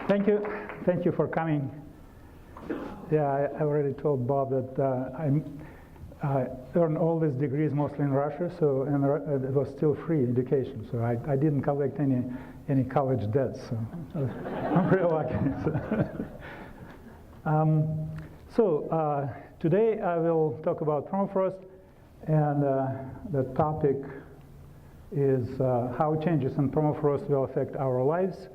Thank you. Thank you for coming. Yeah, I already told Bob that I earned all these degrees mostly in Russia, so and it was still free education. So I didn't collect any college debts. So I'm pretty lucky. Today I will talk about permafrost, and the topic is how changes in permafrost will affect our lives.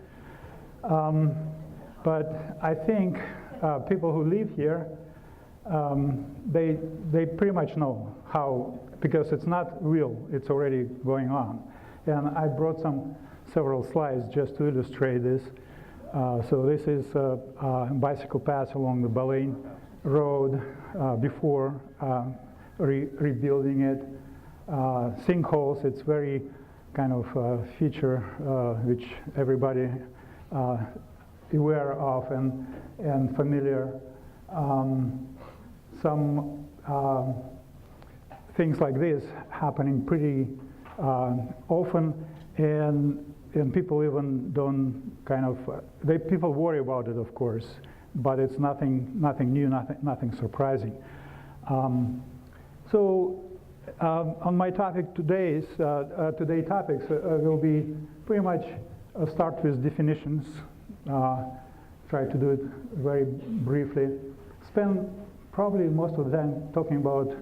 But I think people who live here, they pretty much know how, because it's not real, it's already going on. And I brought several slides just to illustrate this. So this is a bicycle path along the Baleine Road before rebuilding it. Sinkholes, it's very kind of feature which everybody aware of and familiar. Some things like this happening pretty often, and people even don't kind of, people worry about it, of course, but it's nothing new, nothing surprising. On my topic today's topics will be pretty much start with definitions. Try to do it very briefly. Spend probably most of the time talking about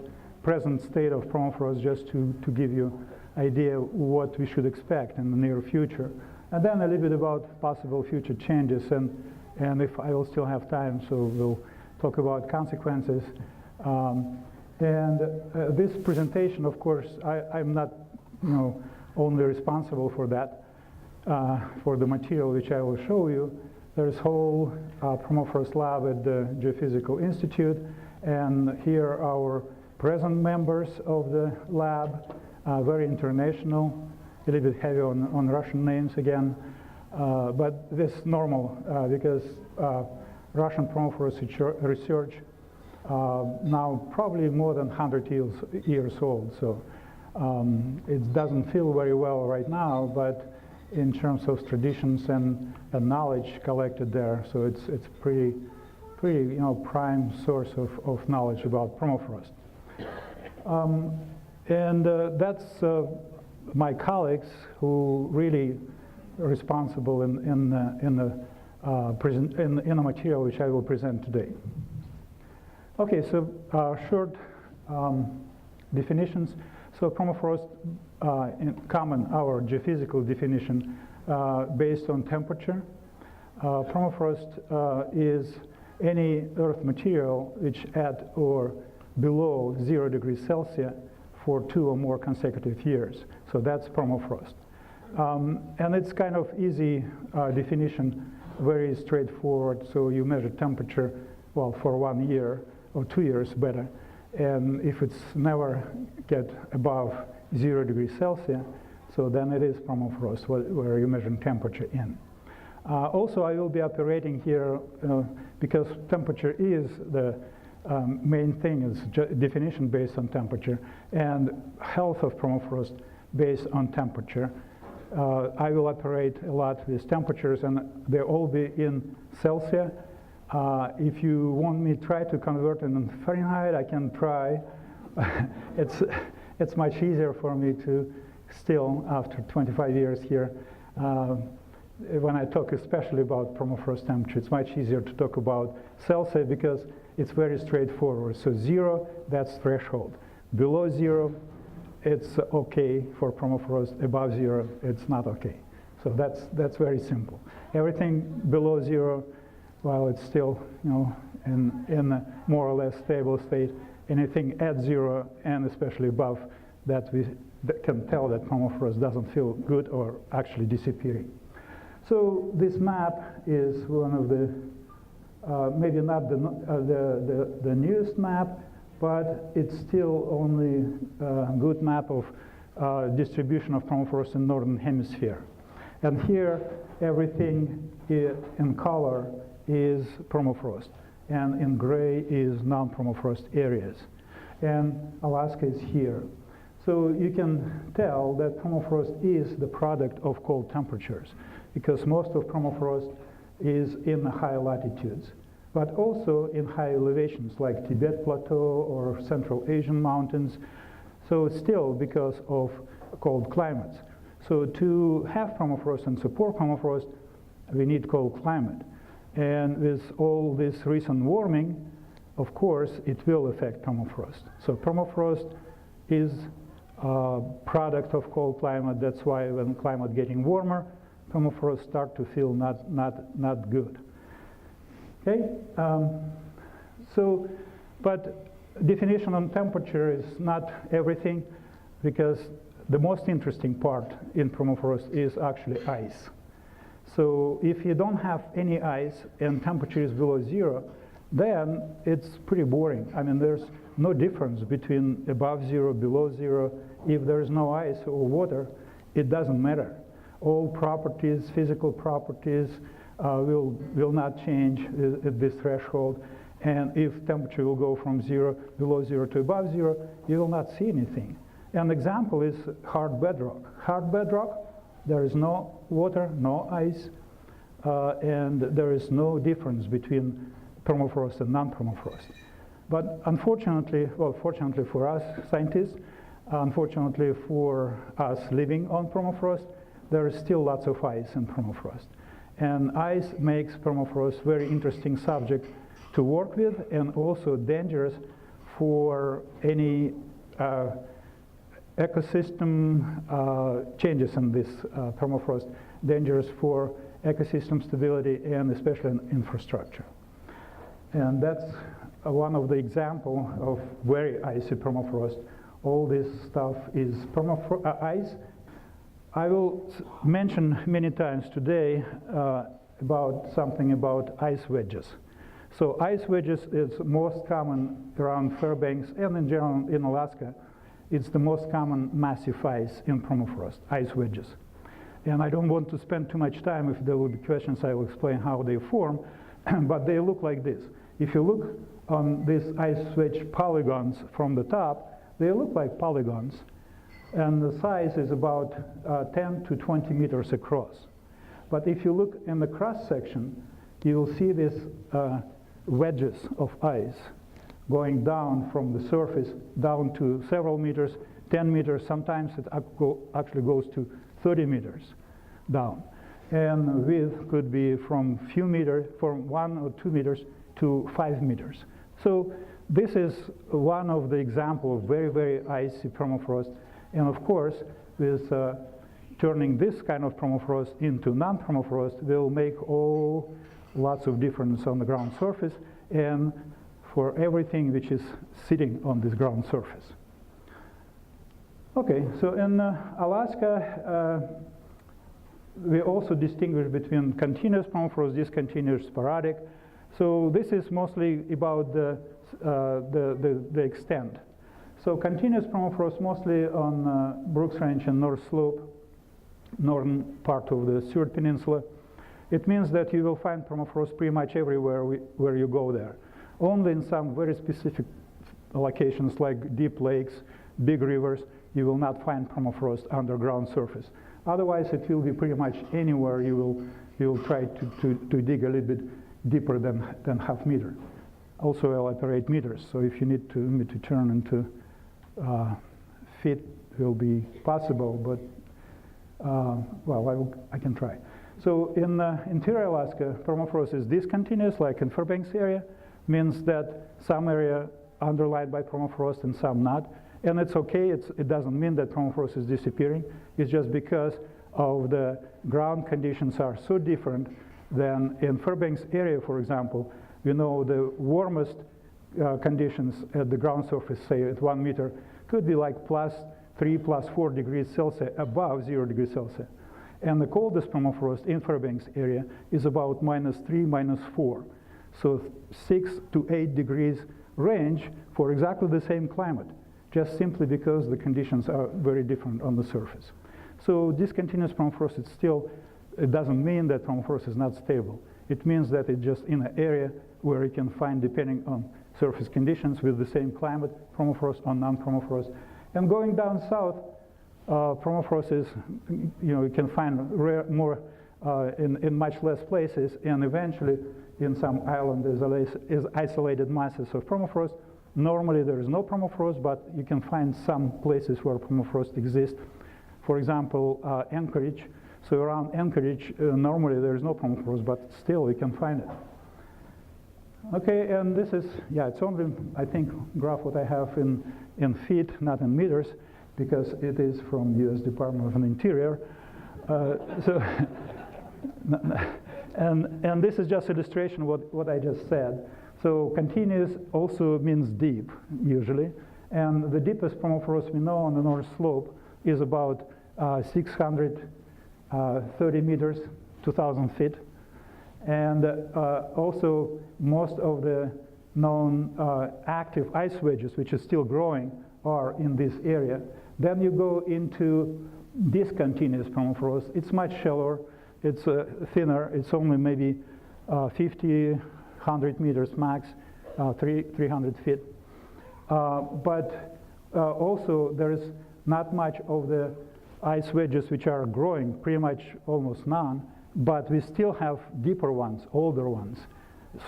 present state of permafrost, just to give you idea what we should expect in the near future, and then a little bit about possible future changes, and if I will still have time, so we'll talk about consequences. This presentation, of course, I'm not, only responsible for that, for the material which I will show you. There's a whole permafrost lab at the Geophysical Institute, and here are our present members of the lab, very international, a little bit heavy on Russian names again, but this is normal because Russian permafrost research now probably more than 100 years old, so it doesn't feel very well right now, but in terms of traditions and knowledge collected there, so it's pretty prime source of knowledge about permafrost. That's my colleagues who really are responsible in the material which I will present today. Okay, so short definitions. So permafrost, in common, our geophysical definition based on temperature. Permafrost is any earth material which at or below 0 degrees Celsius for 2 or more consecutive years. So that's permafrost. And it's kind of easy definition, very straightforward. So you measure temperature, well, for 1 year or 2 years better. And if it's never get above 0 degrees Celsius, so then it is permafrost, where you measure temperature in. Also, I will be operating here because temperature is the main thing, is definition based on temperature, and health of permafrost based on temperature. I will operate a lot with temperatures, and they'll all be in Celsius. If you want me to try to convert it in Fahrenheit, I can try. It's much easier for me to still, after 25 years here, when I talk especially about permafrost temperature, it's much easier to talk about Celsius because it's very straightforward. So 0, that's threshold. Below 0, it's okay for permafrost. Above 0, it's not okay. So that's very simple. Everything below 0, while it's still, in a more or less stable state, anything at 0 and especially above, that we can tell that permafrost doesn't feel good or actually disappearing. So this map is one of the, maybe not the newest map, but it's still only a good map of distribution of permafrost in Northern Hemisphere. And here, everything in color is permafrost, and in gray is non-permafrost areas. And Alaska is here. So you can tell that permafrost is the product of cold temperatures, because most of permafrost is in the high latitudes, but also in high elevations like Tibet Plateau or Central Asian mountains. So still because of cold climates. So to have permafrost and support permafrost, we need cold climate. And with all this recent warming, of course, it will affect permafrost. So permafrost is a product of cold climate. That's why when climate getting warmer, permafrost start to feel not good. Okay, but definition on temperature is not everything, because the most interesting part in permafrost is actually ice. So if you don't have any ice and temperature is below zero, then it's pretty boring. I mean, there's no difference between above zero, below zero. If there is no ice or water, it doesn't matter. All properties, physical properties, will not change at this threshold. And if temperature will go from zero, below zero to above zero, you will not see anything. An example is hard bedrock. Hard bedrock, there is no water, no ice, and there is no difference between permafrost and non-permafrost. But unfortunately, well, fortunately for us scientists, unfortunately for us living on permafrost, there is still lots of ice in permafrost. And ice makes permafrost very interesting subject to work with, and also dangerous for any ecosystem changes in this permafrost, dangerous for ecosystem stability and especially in infrastructure. And that's one of the example of very icy permafrost. All this stuff is ice. I will mention many times today about something about ice wedges. So ice wedges is most common around Fairbanks and in general in Alaska. It's the most common massive ice in permafrost, ice wedges. And I don't want to spend too much time. If there will be questions, I will explain how they form. But they look like this. If you look on these ice wedge polygons from the top, they look like polygons. And the size is about 10 to 20 meters across. But if you look in the cross section, you will see these wedges of ice going down from the surface down to several meters, 10 meters, sometimes it actually goes to 30 meters down. And width could be from few meters, from 1 or 2 meters to 5 meters. So this is one of the examples of very, very icy permafrost. And of course, with turning this kind of permafrost into non-permafrost will make lots of difference on the ground surface and for everything which is sitting on this ground surface. Okay, so in Alaska, we also distinguish between continuous permafrost, discontinuous, sporadic. So this is mostly about the extent. So continuous permafrost mostly on Brooks Range and North Slope, northern part of the Seward Peninsula. It means that you will find permafrost pretty much everywhere where you go there. Only in some very specific locations like deep lakes, big rivers, you will not find permafrost underground surface. Otherwise, it will be pretty much anywhere you will try to dig a little bit deeper than half meter. Also up to 8 meters. So if you need to turn into feet, will be possible, but well, I can try. So in interior Alaska, permafrost is discontinuous, like in Fairbanks area, means that some area underlaid by permafrost and some not. And it's okay, it doesn't mean that permafrost is disappearing. It's just because of the ground conditions are so different than in Fairbanks area, for example. You know, the warmest conditions at the ground surface, say at 1 meter, could be like +3, +4 degrees Celsius, above 0 degrees Celsius. And the coldest permafrost in Fairbanks area is about -3, -4. So 6 to 8 degrees range for exactly the same climate, just simply because the conditions are very different on the surface. So discontinuous permafrost, it doesn't mean that permafrost is not stable. It means that it's just in an area where you can find, depending on surface conditions with the same climate, permafrost or non-permafrost. And going down south, permafrost is, you can find more in much less places, and eventually in some island is isolated masses of permafrost. Normally there is no permafrost, but you can find some places where permafrost exists. For example, Anchorage. So around Anchorage, normally there is no permafrost, but still you can find it. Okay, and this is, yeah, it's only, I think, graph what I have in feet, not in meters, because it is from US Department of the Interior. And this is just illustration of what I just said. So continuous also means deep, usually. And the deepest permafrost we know on the North Slope is about 630 meters, 2,000 feet. And also most of the known active ice wedges, which is still growing, are in this area. Then you go into discontinuous permafrost. It's much shallower, it's thinner, it's only maybe 50, 100 meters max, 300 feet. But also there is not much of the ice wedges which are growing, pretty much almost none, but we still have deeper ones, older ones.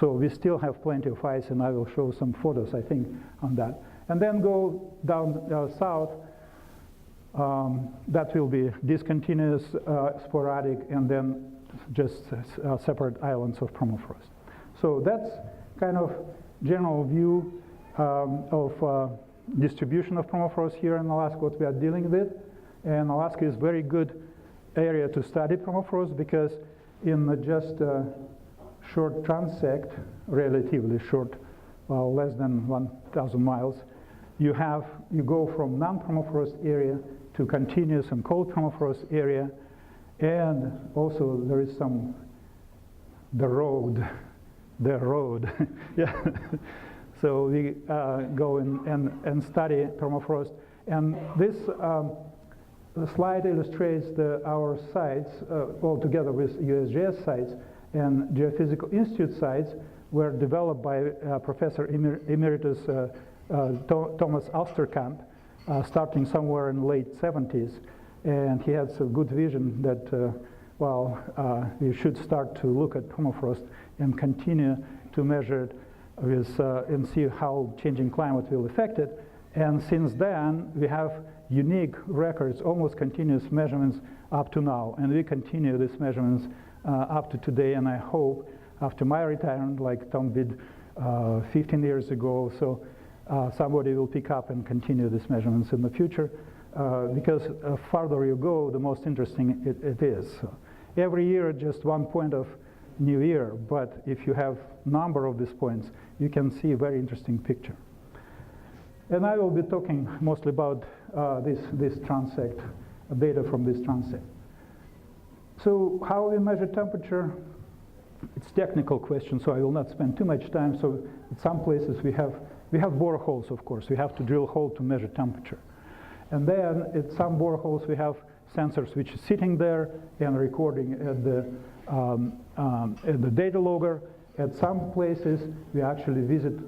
So we still have plenty of ice, and I will show some photos, I think, on that. And then go down south, that will be discontinuous, sporadic, and then just separate islands of permafrost. So that's kind of general view of distribution of permafrost here in Alaska, what we are dealing with. And Alaska is very good area to study permafrost because in just a short transect, relatively short, less than 1,000 miles, you go from non-permafrost area to continuous and cold permafrost area, and also there is the road, yeah. So we go and study permafrost, and this the slide illustrates our sites, all together with USGS sites and Geophysical Institute sites, were developed by Professor Emeritus Thomas Alsterkamp, starting somewhere in the late 70s. And he had a good vision that, we should start to look at permafrost and continue to measure it and see how changing climate will affect it. And since then, we have unique records, almost continuous measurements up to now. And we continue these measurements up to today. And I hope after my retirement, like Tom did 15 years ago, so somebody will pick up and continue these measurements in the future. Because farther you go, the most interesting it is. So every year, just one point of new year. But if you have number of these points, you can see a very interesting picture. And I will be talking mostly about this transect, data from this transect. So how we measure temperature? It's a technical question, so I will not spend too much time. So in some places we have boreholes, of course. We have to drill a hole to measure temperature. And then at some boreholes we have sensors which are sitting there and recording at the data logger. At some places we actually visit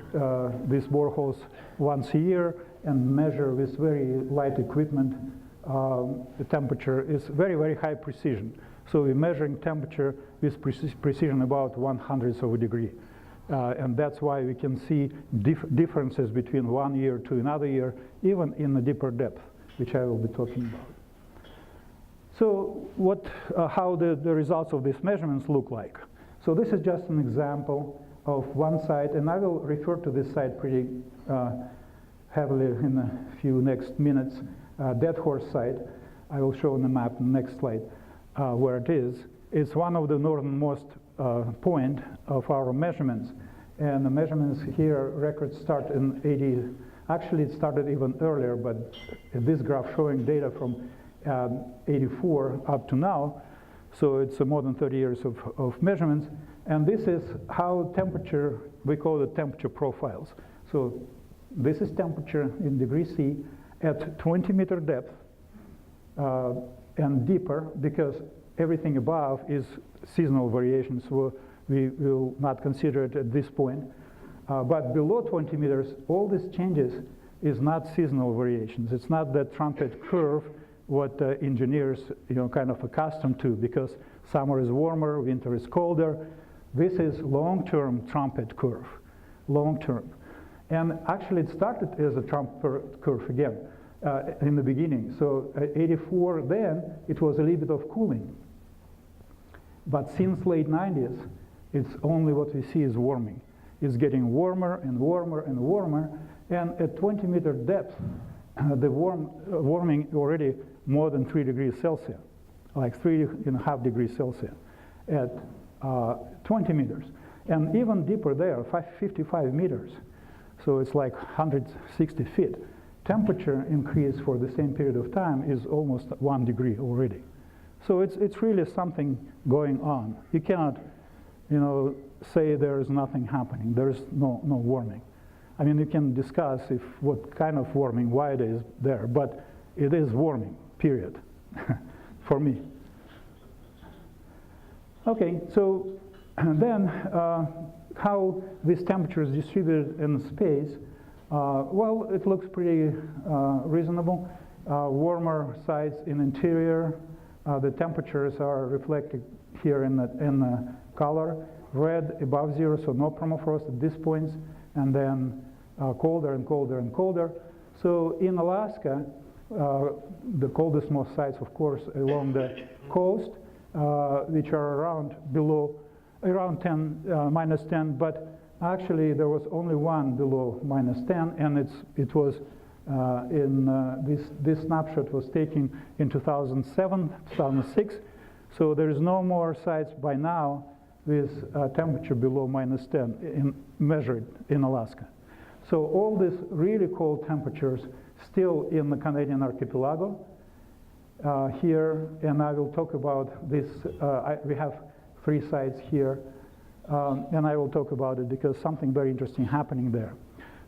these boreholes once a year and measure with very light equipment. The temperature is very, very high precision. So we're measuring temperature with precision about 1/100th of a degree. And that's why we can see differences between one year to another year, even in a deeper depth, which I will be talking about. So how the results of these measurements look like. So this is just an example of one site, and I will refer to this site pretty heavily in a few next minutes. Dead Horse site, I will show on the map in the next slide where it is. It's one of the northernmost point of our measurements. And the measurements here, records start in 80, actually it started even earlier, but this graph showing data from 84 up to now. So it's more than 30 years of measurements. And this is how temperature, we call it temperature profiles. So this is temperature in degrees C at 20-meter depth and deeper, because everything above is seasonal variation, so we will not consider it at this point. But below 20 meters, all these changes is not seasonal variations. It's not that trumpet curve what engineers kind of accustomed to, because Summer is warmer, winter is colder. This is long-term trumpet curve, long-term. And actually it started as a trumpet curve again in the beginning. So 84 then, it was a little bit of cooling. But since late 90s, it's only what we see is warming. It's getting warmer and warmer and warmer. And at 20-meter depth, the warming already more than 3 degrees Celsius, like 3.5 degrees Celsius at 20 meters. And even deeper there, 55 meters. So it's like 160 feet. Temperature increase for the same period of time is almost 1 degree already. So it's really something going on. You cannot, say there's nothing happening. There's no warming. I mean, you can discuss what kind of warming, why it is there, but it is warming, period, for me. Okay, so then how this temperature is distributed in space, well, it looks pretty reasonable. Warmer sites in interior, the temperatures are reflected here in the color. Red above zero, so no permafrost at these points, and then colder and colder and colder. So in Alaska, the coldest most sites, of course, along the coast, which are around 10, minus 10, but actually there was only one below minus 10, and it was this snapshot was taken in 2007, 2006, so there is no more sites by now with temperature below minus 10 measured in Alaska. So all these really cold temperatures still in the Canadian archipelago here, and I will talk about this. We have 3 sites here, and I will talk about it because something very interesting happening there.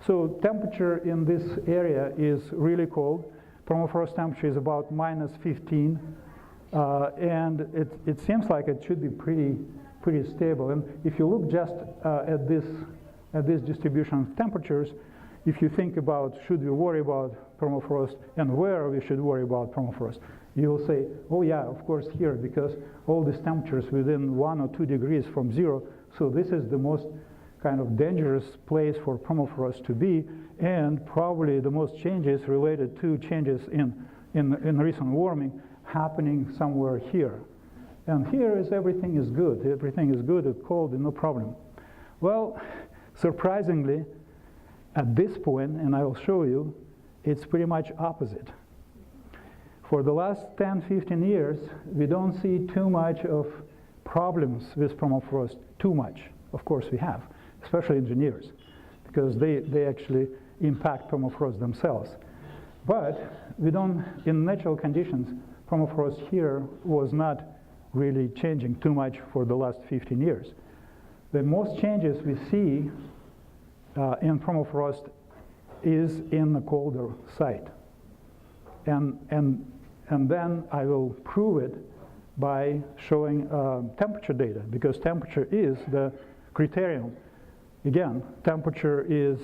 So temperature in this area is really cold. Permafrost temperature is about minus 15, and it seems like it should be pretty stable. And if you look just at this distribution of temperatures, if you think about should we worry about permafrost and where we should worry about permafrost, you will say, oh yeah, of course here, because all these temperatures within 1 or 2 degrees from zero, so this is the most kind of dangerous place for permafrost to be, and probably the most changes related to changes in recent warming happening somewhere here. And here is everything is good. Everything is good, it's cold, and no problem. Well, surprisingly, at this point, and I will show you, it's pretty much opposite. For the last 10, 15 years, we don't see too much of problems with permafrost, too much. Of course we have, especially engineers, because they actually impact permafrost themselves. But we don't, in natural conditions, permafrost here was not really changing too much for the last 15 years. The most changes we see in permafrost is in the colder site. And then I will prove it by showing temperature data, because temperature is the criterion. Again, temperature is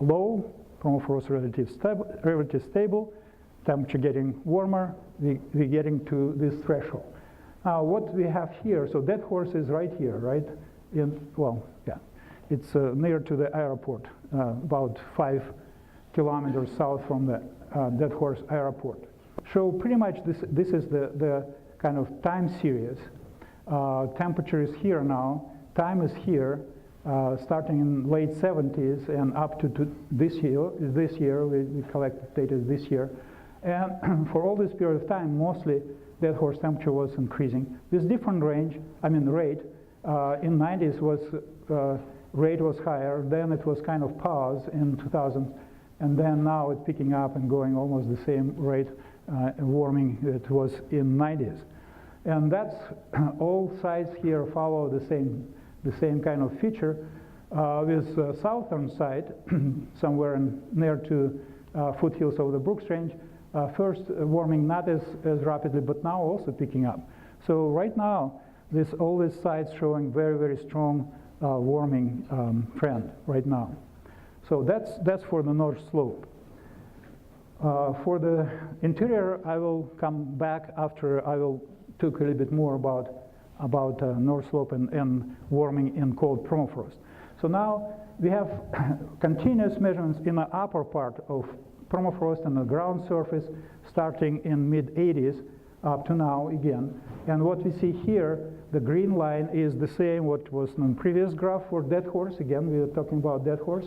low, permafrost relatively stable, temperature getting warmer, we're getting to this threshold. Now what we have here, so Dead Horse is right here, right? It's near to the airport, about 5 kilometers south from the Dead Horse airport. So pretty much this is the kind of time series. Temperature is here now, time is here, starting in late 70s and up to this year, we collected data this year. And for all this period of time, mostly Dead Horse temperature was increasing. This different range, rate, in 90s rate was higher, then it was kind of paused in 2000, and then now it's picking up and going almost the same rate warming it was in 90s. And that's all sites here follow the same kind of feature. With southern side, somewhere near to foothills of the Brooks Range, first warming not as rapidly, but now also picking up. So right now, all these sites showing very, very strong warming trend right now. So that's for the North Slope. For the interior, I will come back after I will talk a little bit more about about North Slope and warming in cold permafrost. So now we have continuous measurements in the upper part of permafrost and the ground surface starting in mid-80s up to now again. And what we see here, the green line is the same what was in the previous graph for dead horse. Again, we were talking about dead horse.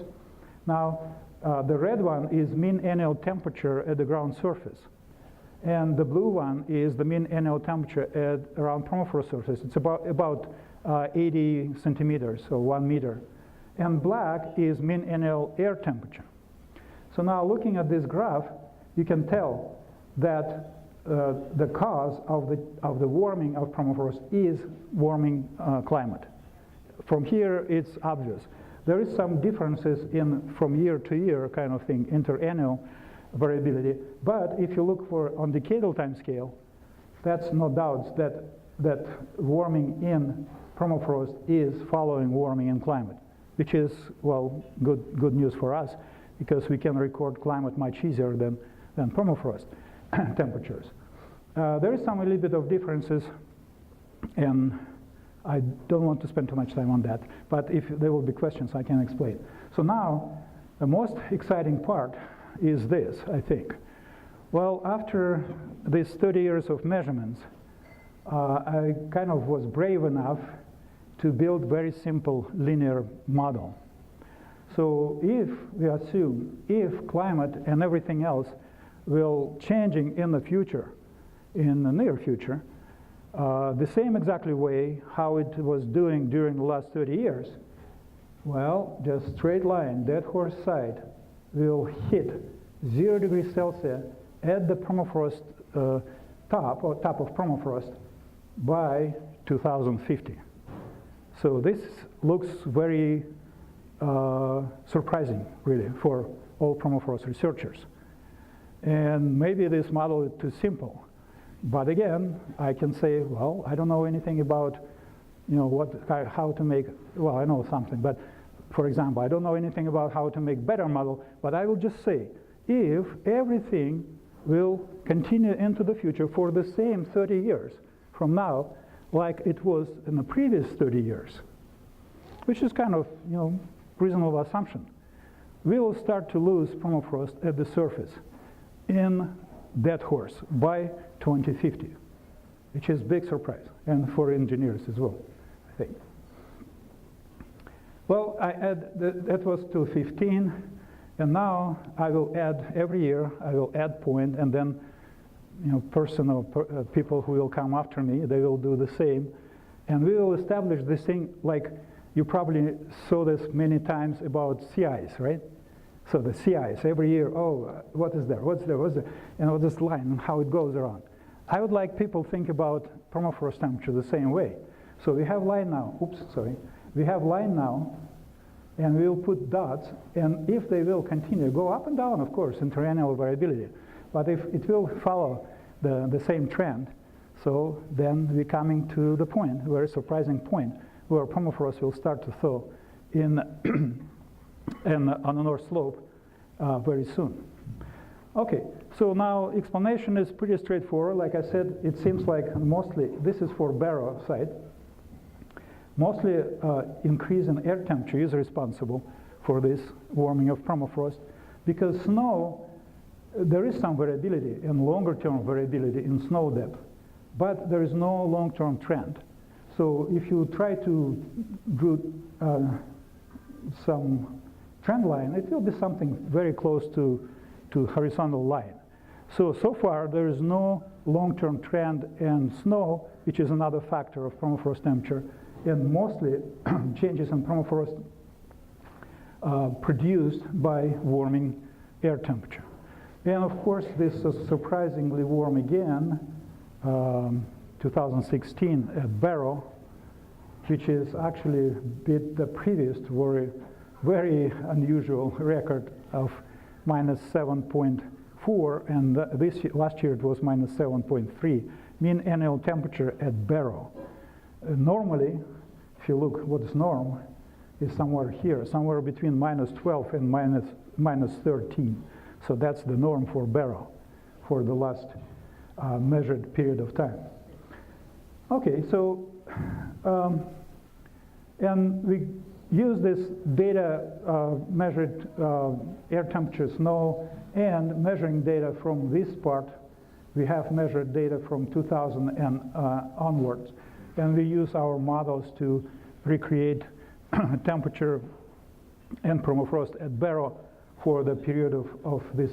Now, the red one is mean annual temperature at the ground surface. And the blue one is the mean annual temperature at around permafrost surface. It's about 80 centimeters, so 1 meter. And black is mean annual air temperature. So now looking at this graph, you can tell that the cause of the warming of permafrost is warming climate. From here, it's obvious. There is some differences in from year to year kind of thing, interannual variability. But if you look for on decadal time scale, that's no doubt that warming in permafrost is following warming in climate, which is, well, good news for us, because we can record climate much easier than permafrost temperatures. There is some a little bit of differences, and I don't want to spend too much time on that, but if there will be questions, I can explain. So now, the most exciting part is this, I think. Well, after these 30 years of measurements, I kind of was brave enough to build very simple linear model. So if we assume if climate and everything else will changing in the future, in the near future, the same exactly way how it was doing during the last 30 years, well, just straight line, dead horse side, will hit 0 degrees Celsius at the permafrost top of permafrost by 2050. So this looks very surprising, really, for all permafrost researchers. And maybe this model is too simple. But again, I can say, well, I don't know anything about, how to make, well, I know something, but for example, I don't know anything about how to make better model, but I will just say, if everything will continue into the future for the same 30 years from now, like it was in the previous 30 years, which is kind of, reasonable assumption, we will start to lose permafrost at the surface in dead horse by 2050, which is a big surprise, and for engineers as well, I think. Well, that was to 15, and now I will add every year, I will add point, and then people who will come after me, they will do the same, and we will establish this thing like you probably saw this many times about sea ice, right? So the sea ice, every year, what is there, what's there, and this line and how it goes around. I would like people think about permafrost temperature the same way. So we have line now, we have line now, and we'll put dots, and if they will continue, go up and down, of course, interannual variability, but if it will follow the same trend, so then we're coming to the point, very surprising point, where permafrost will start to thaw on the North Slope very soon. Okay, so now explanation is pretty straightforward. Like I said, it seems like mostly, this is for Barrow side, mostly increase in air temperature is responsible for this warming of permafrost, because snow, there is some variability and longer term variability in snow depth, but there is no long-term trend. So if you try to draw some trend line, it will be something very close to horizontal line. So far there is no long-term trend in snow, which is another factor of permafrost temperature, and mostly changes in permafrost produced by warming air temperature. And of course this is surprisingly warm again, 2016 at Barrow, which is actually beat the previous very unusual record of minus 7.4, and last year it was minus 7.3, mean annual temperature at Barrow. Normally, if you look what is norm, is somewhere here, somewhere between minus 12 and minus 13. So that's the norm for Barrow for the last measured period of time. Okay, so And we use this data measured air temperature, snow, and measuring data from this part. We have measured data from 2000 and onwards. And we use our models to recreate temperature and permafrost at Barrow for the period of this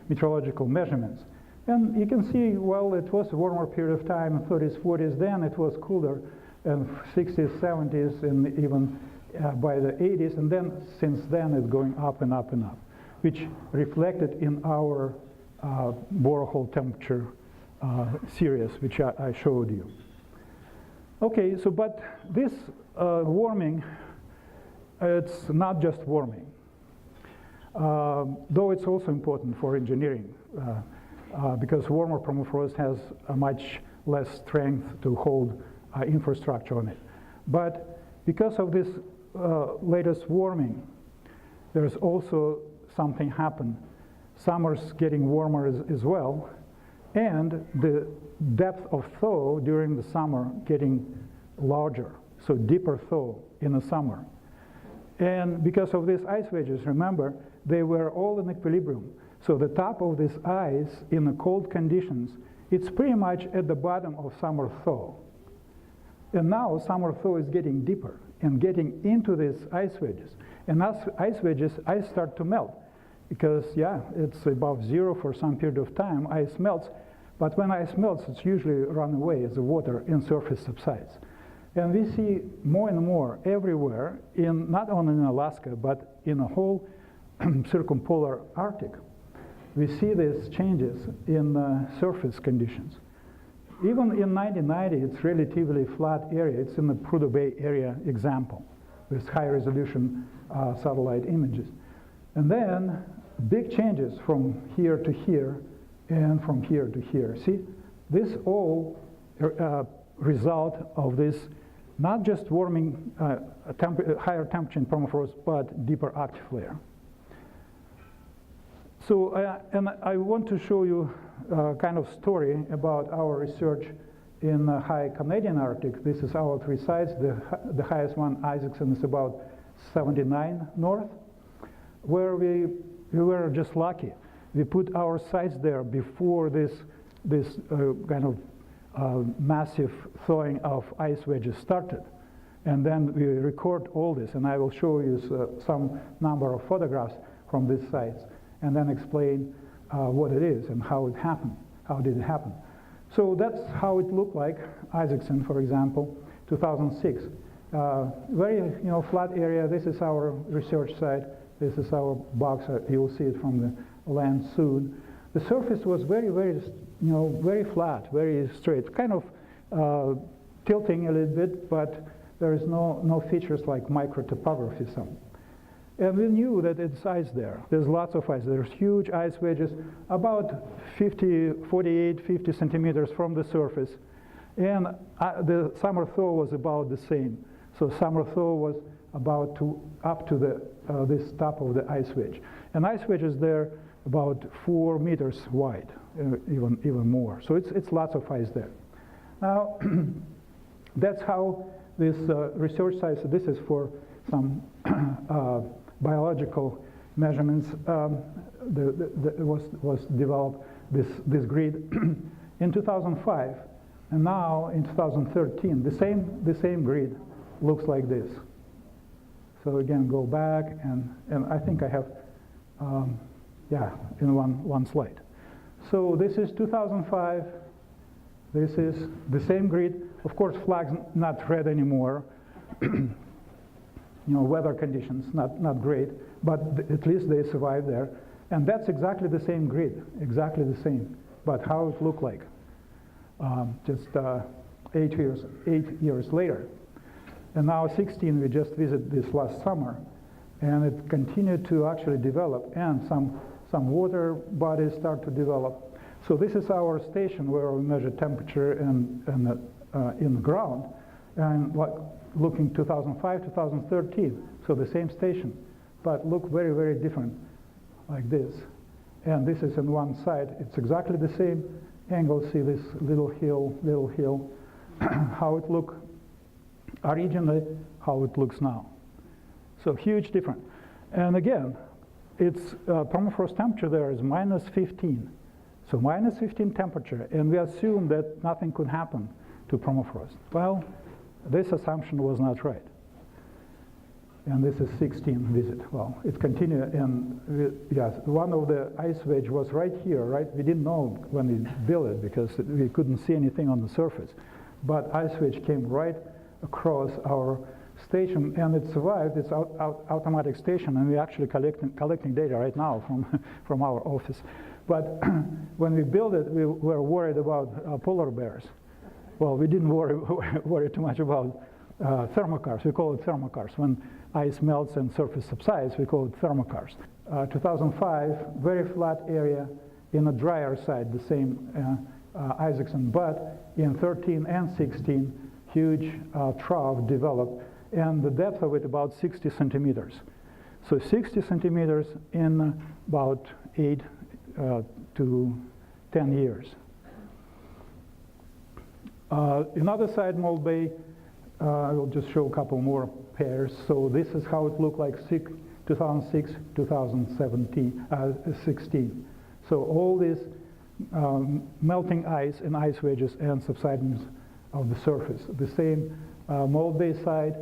meteorological measurements. And you can see, well, it was a warmer period of time, 30s, 40s, then it was cooler, and 60s, 70s, and even by the 80s, and then since then it's going up and up and up, which reflected in our borehole temperature series, which I showed you. Okay, so but this warming, it's not just warming, though it's also important for engineering, because warmer permafrost has a much less strength to hold infrastructure on it. But because of this latest warming, there's also something happen. Summer's getting warmer as well, and the depth of thaw during the summer getting larger, so deeper thaw in the summer. And because of these ice wedges, remember, they were all in equilibrium. So the top of this ice in the cold conditions, it's pretty much at the bottom of summer thaw. And now summer thaw is getting deeper and getting into these ice wedges. And as ice wedges, ice start to melt. Because, yeah, it's above zero for some period of time, ice melts. But when ice melts, it's usually run away as the water in surface subsides. And we see more and more everywhere, not only in Alaska, but in the whole circumpolar Arctic. We see these changes in surface conditions. Even in 1990, it's relatively flat area. It's in the Prudhoe Bay area example with high resolution satellite images. And then big changes from here to here and from here to here. See, this all result of this not just warming higher temperature in permafrost, but deeper octave layer. So, and I want to show you kind of story about our research in the high Canadian Arctic. This is our three sites. The highest one, Isaacson, is about 79 north, where we were just lucky. We put our sites there before this kind of massive thawing of ice wedges started. And then we record all this, and I will show you some number of photographs from these sites, and then explain what it is and how it happened, how did it happen. So that's how it looked like, Isaacson, for example, 2006. Very flat area. This is our research site. This is our box. You'll see it from the land soon. The surface was very, very, very flat, very straight, kind of tilting a little bit, but there is no features like microtopography. And we knew that it's ice there. There's lots of ice. There's huge ice wedges, about 48, 50 centimeters from the surface. And the summer thaw was about the same. So summer thaw was about up to this top of the ice wedge. And ice wedge is there about 4 meters wide, even more. So it's lots of ice there. Now, that's how this research site, so this is for some biological measurements, was developed, this grid in 2005, and now in 2013, the same grid looks like this. So again, go back, and I think I have, in one slide. So this is 2005. This is the same grid. Of course, flag's not red anymore. Weather conditions not great, but at least they survived there. And that's exactly the same grid, exactly the same. But how it looked like, just 8 years later. And now 16, we just visited this last summer, and it continued to actually develop, and some water bodies start to develop. So this is our station where we measure temperature in the ground, and looking 2005, 2013, so the same station, but look very, very different, like this. And this is in one side. It's exactly the same angle. See this little hill, how it look originally how it looks now. So huge difference. And again, its permafrost temperature there is minus 15. So minus 15 temperature, and we assume that nothing could happen to permafrost. Well, this assumption was not right. And this is 16 visit. Well, it continued, and yes, one of the ice wedge was right here, right? We didn't know when we built it because we couldn't see anything on the surface. But ice wedge came right across our station, and it survived. It's automatic station, and we're actually collecting data right now from our office. But when we built it, we were worried about polar bears. Well, we didn't worry too much about thermokarst. We call it thermokarst. When ice melts and surface subsides, we call it thermokarst. 2005, very flat area in a drier side, the same Isaacson, but in 13 and 16, huge trough developed, and the depth of it about 60 centimeters. So 60 centimeters in about 8 to 10 years. Another side, Mold Bay, I will just show a couple more pairs. So this is how it looked like 2006, 2016. So all this melting ice and ice wedges and subsidence of the surface. The same Mold Bay side,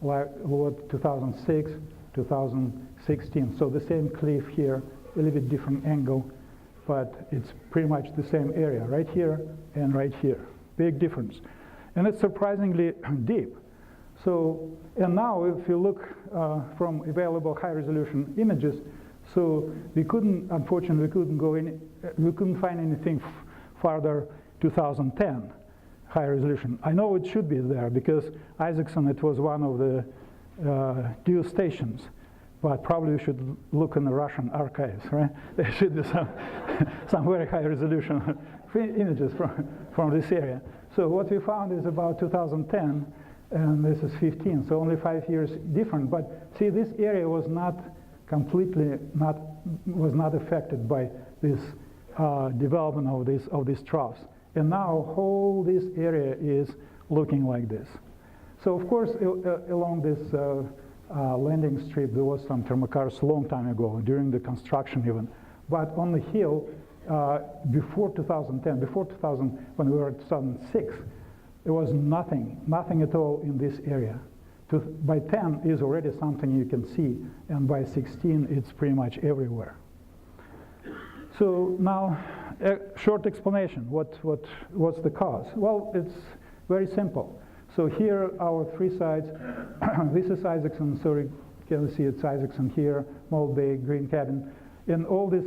like what 2006, 2016. So the same cliff here, a little bit different angle, but it's pretty much the same area, right here and right here. Big difference. And it's surprisingly deep. So, and now if you look from available high-resolution images, so we couldn't, unfortunately, we couldn't go in, we couldn't find anything farther 2010 high resolution. I know it should be there because Isaacson, it was one of the due stations, but probably we should look in the Russian archives, right? There should be some very high resolution images from this area. So what we found is about 2010, and this is 15, so only 5 years different. But see, this area was not completely was not affected by this development of these troughs. And now whole this area is looking like this. So of course, along this landing strip, there was some thermokarst a long time ago, during the construction even. But on the hill, before 2010, when we were at 2006, there was nothing at all in this area. By 10 is already something you can see, and by 16, it's pretty much everywhere. So now, a short explanation. What's the cause? Well, it's very simple. So here are our three sides. This is Isaacson, so you can see it's Isaacson here, Mold Bay, Green Cabin. And all this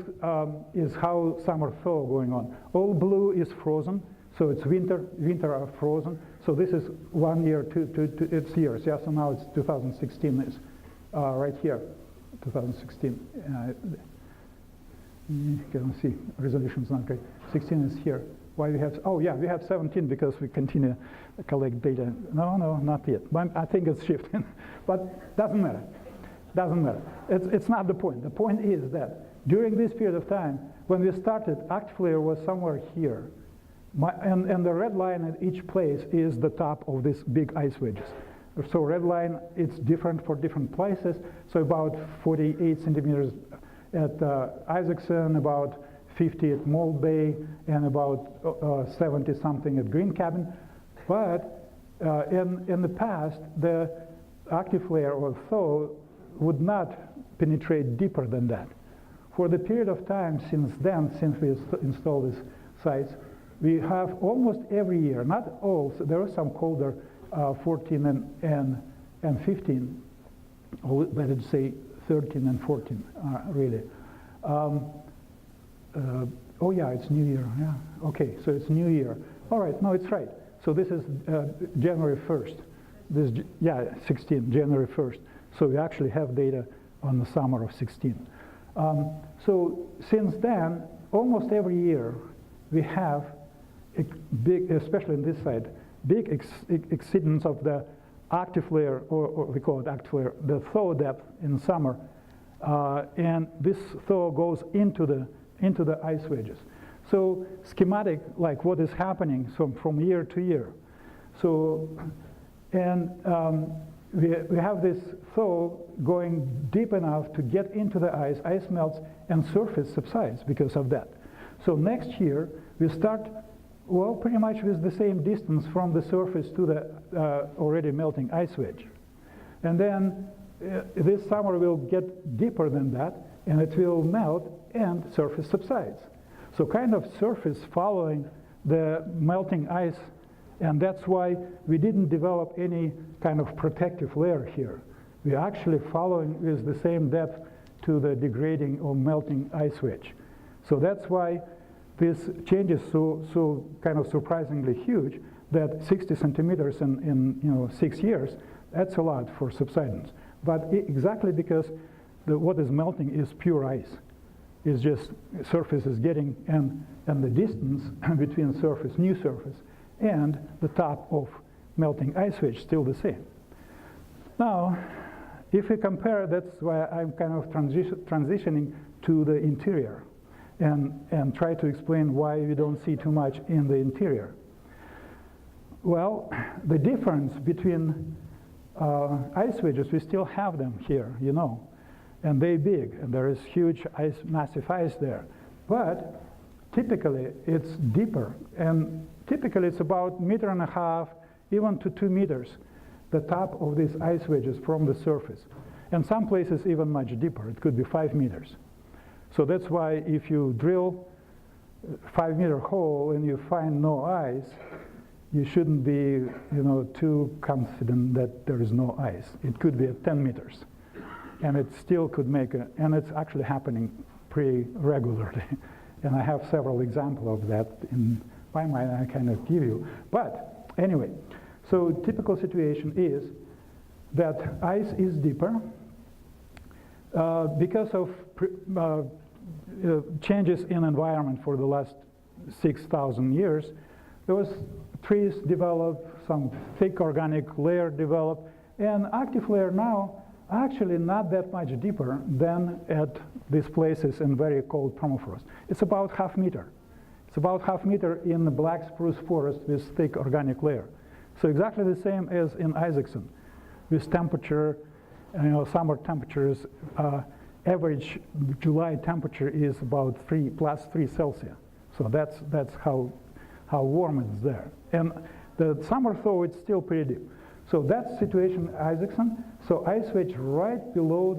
is how summer thaw going on. All blue is frozen, so it's winter are frozen. So this is 1 year, it's years. Yeah, so now it's 2016 is right here, 2016. You can see resolution's not great. 16 is here. Why we have, oh yeah, we have 17 because we continue to collect data. No, not yet. But I think it's shifting. But doesn't matter. Doesn't matter. It's not the point. The point is that during this period of time, when we started, act flare was somewhere here. And the red line at each place is the top of this big ice wedges. So red line, it's different for different places. So about 48 centimeters at Isaacson, about 50 at Mold Bay, and about 70 something at Green Cabin. But in the past, the active flare or thaw would not penetrate deeper than that. For the period of time since then, since we installed these sites, we have almost every year, not all, so there are some colder 14 and 15, or better to say 13 and 14, really. Oh yeah, it's New Year, yeah. Okay, so it's New Year. All right, no, it's right. So this is January 1st. This, yeah, 16, January 1st. So we actually have data on the summer of 16. So since then, almost every year, we have a big, especially in this side, big exceedance of the active flare, or we call it active flare, the thaw depth in summer. And this thaw goes into the ice wedges. So schematic, like what is happening from year to year. So And we have this thaw going deep enough to get into the ice melts, and surface subsides because of that. So next year, we start, well, pretty much with the same distance from the surface to the already melting ice wedge. And then this summer will get deeper than that, and it will melt, and surface subsides. So kind of surface following the melting ice, and that's why we didn't develop any kind of protective layer here. We're actually following with the same depth to the degrading or melting ice wedge. So that's why this change is so kind of surprisingly huge, that 60 centimeters in 6 years, that's a lot for subsidence. But exactly because what is melting is pure ice. It's just surface is getting, and the distance between surface, new surface, and the top of melting ice wedge still the same. Now, if we compare, that's why I'm kind of transitioning to the interior and try to explain why we don't see too much in the interior. Well, the difference between ice wedges, we still have them here, you know, and they're big, and there is huge ice, massive ice there. But typically, it's deeper, and typically it's about 1.5 meters, even to 2 meters, the top of these ice wedges from the surface. And some places even much deeper. It could be 5 meters. So that's why if you drill a 5-meter hole and you find no ice, you shouldn't be, too confident that there is no ice. It could be at 10 meters. And it still could make and it's actually happening pretty regularly. And I have several examples of that in my mind I kind of give you. But anyway, so typical situation is that ice is deeper because of changes in environment for the last 6,000 years. There was trees developed, some thick organic layer developed, and active layer now actually not that much deeper than at these places in very cold permafrost. It's about 0.5 meter. It's about 0.5 meter in the black spruce forest with thick organic layer. So exactly the same as in Isaacson, with temperature, summer temperatures, average July temperature is about +3 Celsius. So that's how warm it's there. And the summer thaw, it's still pretty deep. So that's situation Isaacson. So ice wedge right below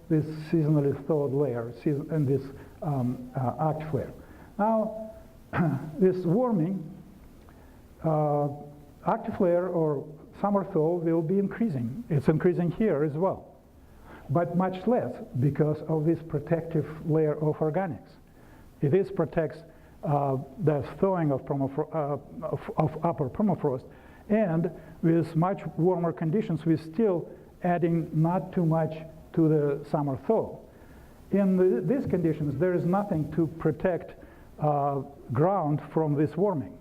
this seasonally thawed layer and this active layer. Now, this warming, active layer or summer thaw will be increasing. It's increasing here as well, but much less because of this protective layer of organics. It protects the thawing of upper permafrost, and with much warmer conditions, we're still adding not too much to the summer thaw. In these conditions, there is nothing to protect ground from this warming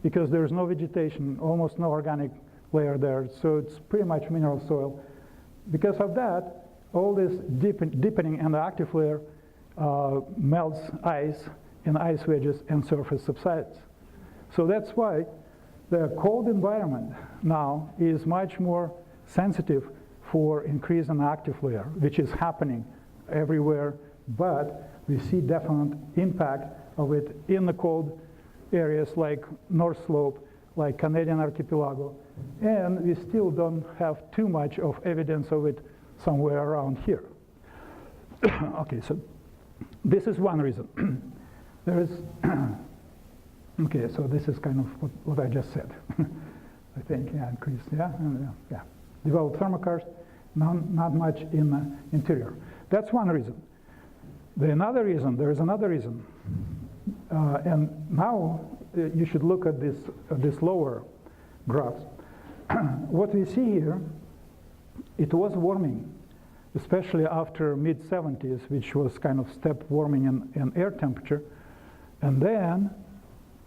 because there is no vegetation, almost no organic layer there, so it's pretty much mineral soil. Because of that, all this deepening in the active layer melts ice in ice wedges and surface subsides. So that's why the cold environment now is much more sensitive for increase in active layer, which is happening everywhere, but we see definite impact of it in the cold areas like North Slope, like Canadian Archipelago, and we still don't have too much of evidence of it somewhere around here. Okay, so this is one reason. There is, okay, so this is kind of what I just said. I think, yeah, increase, yeah. Develop thermokarst, not much in the interior. That's one reason. There is another reason, and now you should look at this lower graphs. What we see here, it was warming, especially after mid-70s, which was kind of step warming in air temperature, and then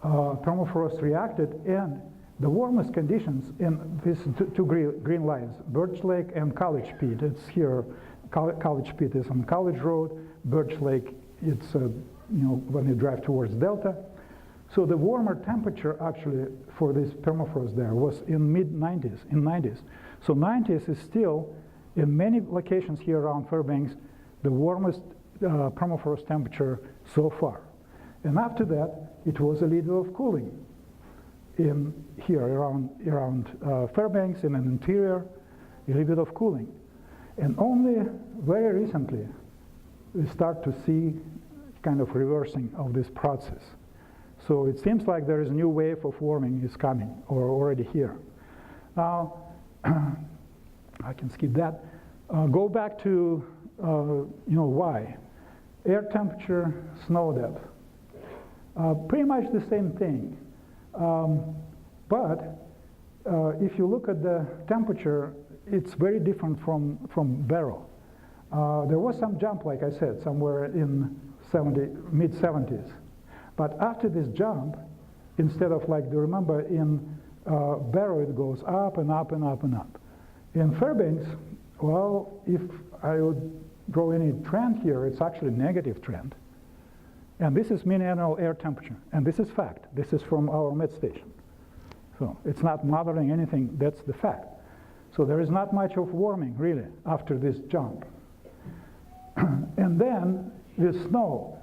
permafrost reacted, and the warmest conditions in these two green lines, Birch Lake and College Pit. It's here. College Pit is on College Road. Birch Lake, it's when you drive towards Delta. So the warmer temperature actually for this permafrost there was in mid-90s, in 90s. So 90s is still, in many locations here around Fairbanks, the warmest permafrost temperature so far. And after that, it was a little bit of cooling in here around Fairbanks, in an interior, a little bit of cooling. And only very recently, we start to see kind of reversing of this process. So it seems like there is a new wave of warming is coming, or already here. Now, I can skip that. Go back to, why? Air temperature, snow depth. Pretty much the same thing. But if you look at the temperature, it's very different from Barrow. There was some jump, like I said, somewhere in mid-70s. But after this jump, instead of like, do you remember in Barrow it goes up and up and up and up. In Fairbanks, well, if I would draw any trend here, it's actually a negative trend. And this is mean annual air temperature. And this is fact. This is from our med station. So it's not modeling anything, that's the fact. So there is not much of warming, really, after this jump. And then with snow,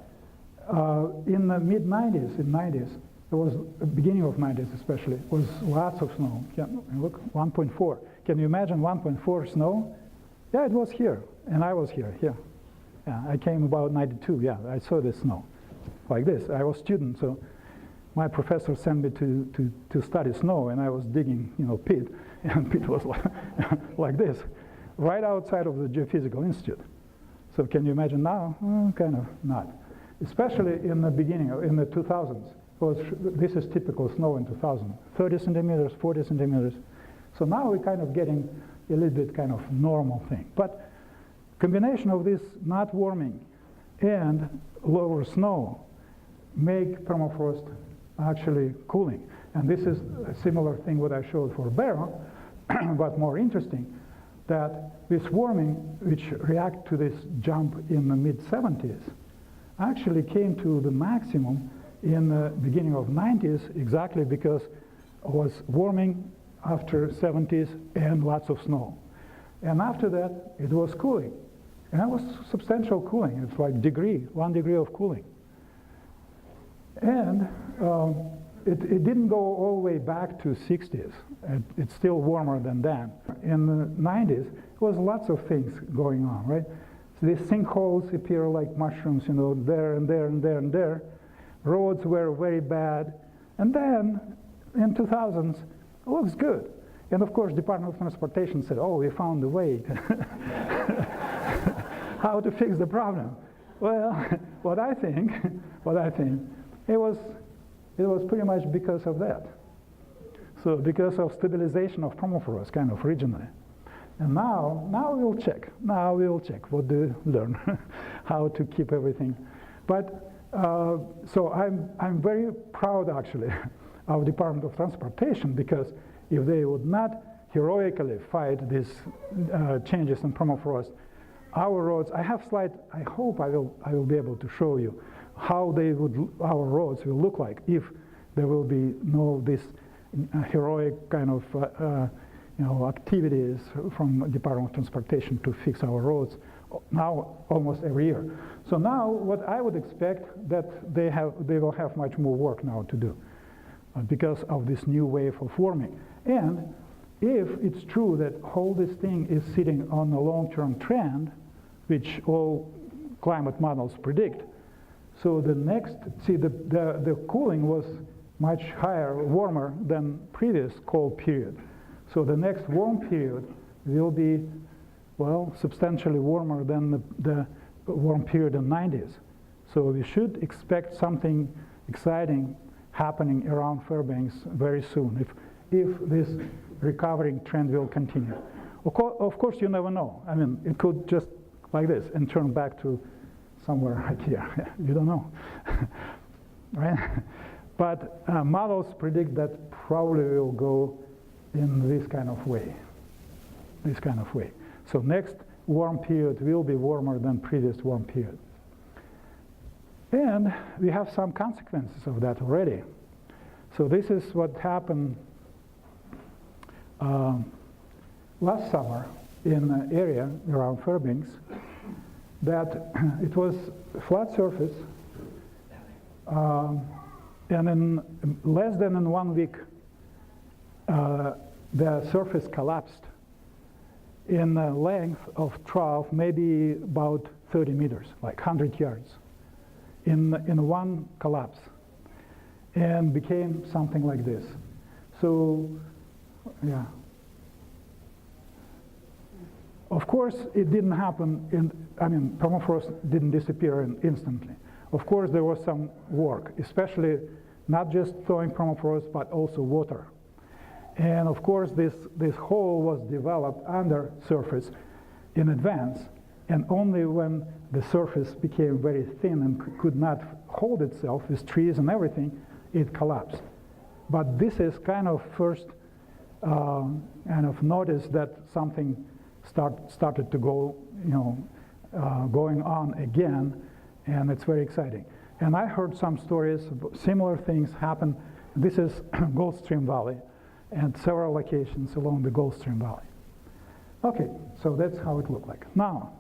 in the mid-90s, it was the beginning of 90s especially, was lots of snow. Look, 1.4. Can you imagine 1.4 snow? Yeah, it was here, and I was here. Yeah, I came about 92. Yeah, I saw this snow, like this. I was a student, so my professor sent me to study snow, and I was digging, pit, and pit was like this, right outside of the Geophysical Institute. So can you imagine now? Kind of not. Especially in the beginning, in the 2000s. This is typical snow in 2000. 30 centimeters, 40 centimeters. So now we're kind of getting a little bit kind of normal thing. But combination of this not warming and lower snow make permafrost actually cooling. And this is a similar thing what I showed for Barrow, but more interesting, that this warming, which react to this jump in the mid-70s, actually came to the maximum in the beginning of 90s exactly because it was warming after 70s and lots of snow. And after that, it was cooling. And it was substantial cooling. It's like 1 degree of cooling. And it didn't go all the way back to 60s. It's still warmer than that. In the 90s, there was lots of things going on, right? These sinkholes appear like mushrooms, there and there and there and there. Roads were very bad. And then in 2000s, it looks good. And of course, Department of Transportation said, oh, we found a way how to fix the problem. Well, what I think, it was pretty much because of that. So because of stabilization of permafrost kind of regionally. And now we'll check. Now we'll check what do you learn, how to keep everything. But so I'm very proud actually of Department of Transportation, because if they would not heroically fight these changes in permafrost, our roads. I have slide. I hope I will be able to show you how our roads will look like if there will be this heroic kind of activities from Department of Transportation to fix our roads now almost every year. So now what I would expect that they will have much more work now to do because of this new wave of warming. And if it's true that all this thing is sitting on a long-term trend, which all climate models predict, so the next, the cooling was much higher, warmer than previous cold period. So the next warm period will be, well, substantially warmer than the warm period in the 90s. So we should expect something exciting happening around Fairbanks very soon if this recovering trend will continue. Of course, you never know. I mean, it could just like this and turn back to somewhere right here. You don't know, right? But models predict that probably will go in this kind of way, So next warm period will be warmer than previous warm period. And we have some consequences of that already. So this is what happened last summer in an area around Fairbanks, that it was a flat surface, and in less than in 1 week, the surface collapsed in a length of trough, maybe about 30 meters, like 100 yards, in one collapse, and became something like this. So, yeah. Of course, it didn't happen permafrost didn't disappear instantly. Of course, there was some work, especially not just thawing permafrost, but also water. And of course, this hole was developed under surface in advance, and only when the surface became very thin and could not hold itself with trees and everything, it collapsed. But this is kind of first kind of notice that something started to go, going on again, and it's very exciting. And I heard some stories, similar things happen. This is Gulf Stream Valley, and several locations along the Gulf Stream Valley. Okay, so that's how it looked like. Now,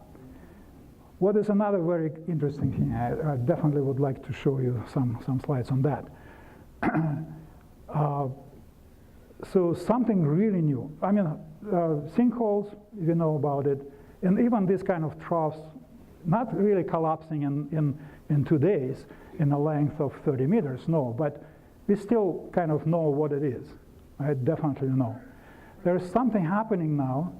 what is another very interesting thing? I definitely would like to show you some slides on that. So something really new. Sinkholes, you know about it, and even this kind of troughs, not really collapsing in 2 days in a length of 30 meters, no, but we still kind of know what it is. I definitely know. There's something happening now,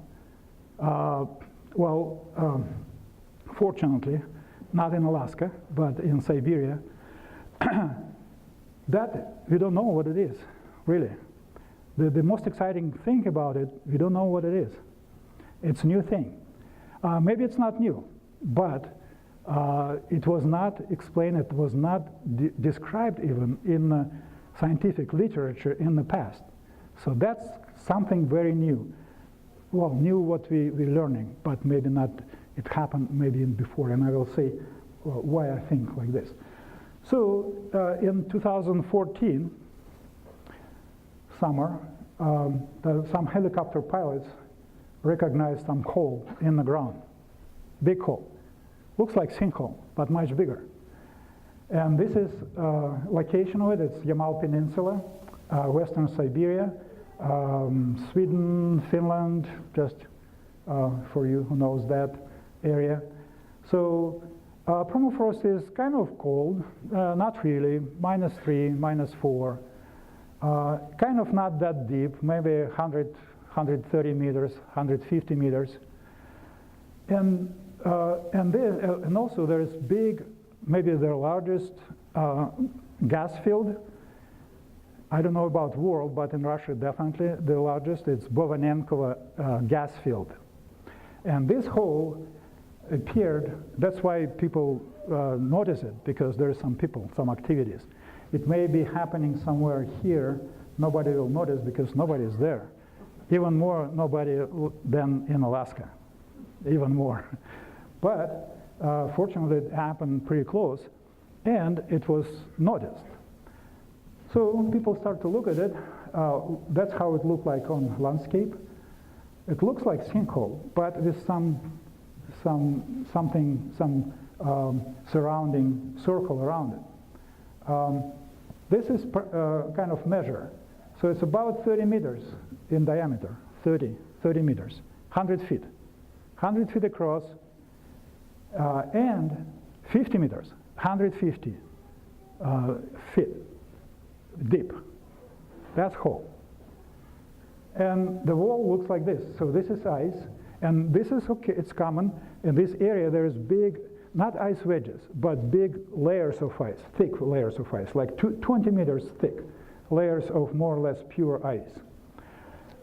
fortunately, not in Alaska, but in Siberia, that we don't know what it is, really. The most exciting thing about it, we don't know what it is. It's a new thing. Maybe it's not new, but it was not explained, it was not described even in scientific literature in the past. So that's something very new. Well, new what we're learning, but maybe not, it happened maybe before, and I will say why I think like this. So in 2014, summer, some helicopter pilots recognized some hole in the ground, big hole. Looks like sinkhole, but much bigger. And this is location of it. It's Yamal Peninsula, Western Siberia, Sweden, Finland, just for you who knows that area. So permafrost is kind of cold, not really, -3, -4. Kind of not that deep, maybe 100, 130 meters, 150 meters. And also there's big, maybe the largest gas field. I don't know about world, but in Russia definitely the largest. It's Bovanenkovo gas field. And this hole appeared, that's why people notice it, because there are some people, some activities. It may be happening somewhere here, nobody will notice because nobody is there. Even more nobody than in Alaska, even more. But fortunately it happened pretty close, and it was noticed. So people start to look at it. That's how it looked like on landscape. It looks like sinkhole, but with some surrounding circle around it. This is kind of measure. So it's about 30 meters in diameter, 30 meters, 100 feet. 100 feet across, and 50 meters, 150 feet deep. That's hole. And the wall looks like this. So this is ice, and this is okay, it's common. In this area there is big, not ice wedges, but big layers of ice, thick layers of ice, like 20 meters thick, layers of more or less pure ice.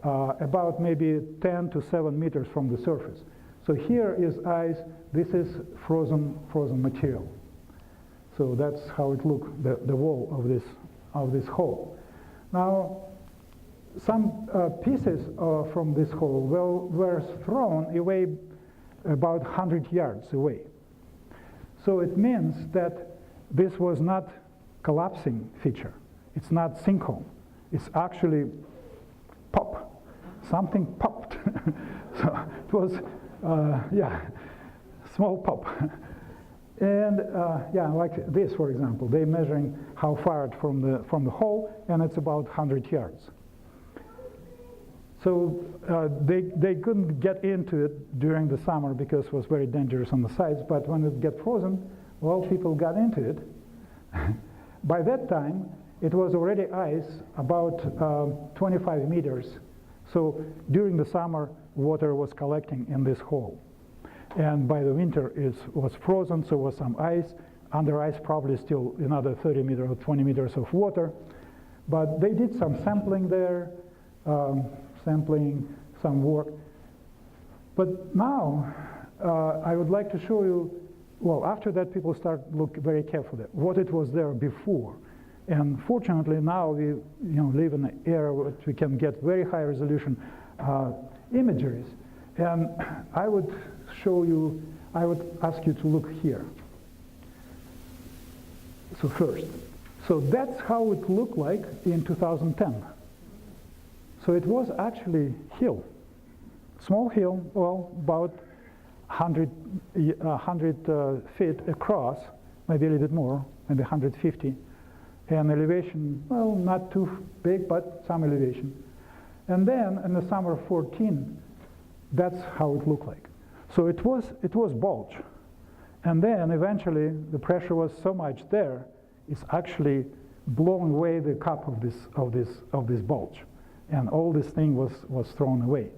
About maybe 10 to 7 meters from the surface. So here is ice, this is frozen material. So that's how it looks, the wall of this hole. Now, some pieces from this hole were thrown away about 100 yards away. So it means that this was not collapsing feature. It's not sinkhole. It's actually pop. Something popped. So it was, yeah, small pop. And yeah, like this, for example, they're measuring how far from the hole, and it's about 100 yards. So they couldn't get into it during the summer because it was very dangerous on the sides, but when it got frozen, well, people got into it. By that time, it was already ice about 25 meters. So during the summer, water was collecting in this hole. And by the winter, it was frozen, so was some ice. Under ice, probably still another 30 meters or 20 meters of water. But they did some sampling there, sampling some work. But now, I would like to show you, well, after that, people start look very carefully at what it was there before. And fortunately, now we live in an era where we can get very high resolution imageries. And I would show you, I would ask you to look here. So first, so that's how it looked like in 2010. So it was actually hill, small hill, well, about 100 feet across, maybe a little bit more, maybe 150. And elevation, well, not too big, but some elevation. And then in the summer of 14, that's how it looked like. So it was bulge. And then eventually the pressure was so much there, it's actually blowing away the cup of this bulge. And all this thing was thrown away.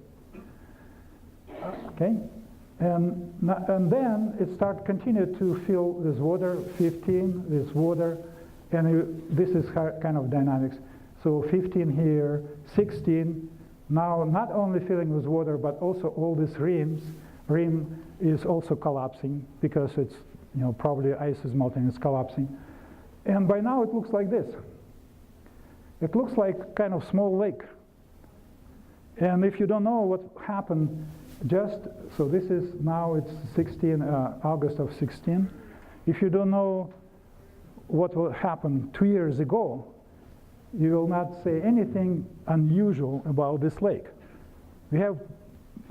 Okay? And then it continued to fill this water, 15, this water, and this is kind of dynamics. So 15 here, 16, now not only filling with water, but also all these rim is also collapsing because it's, probably ice is melting, it's collapsing. And by now it looks like this. It looks like kind of small lake. And if you don't know what happened, so this is now it's 16, August of 16. If you don't know what will happen 2 years ago, you will not say anything unusual about this lake. We have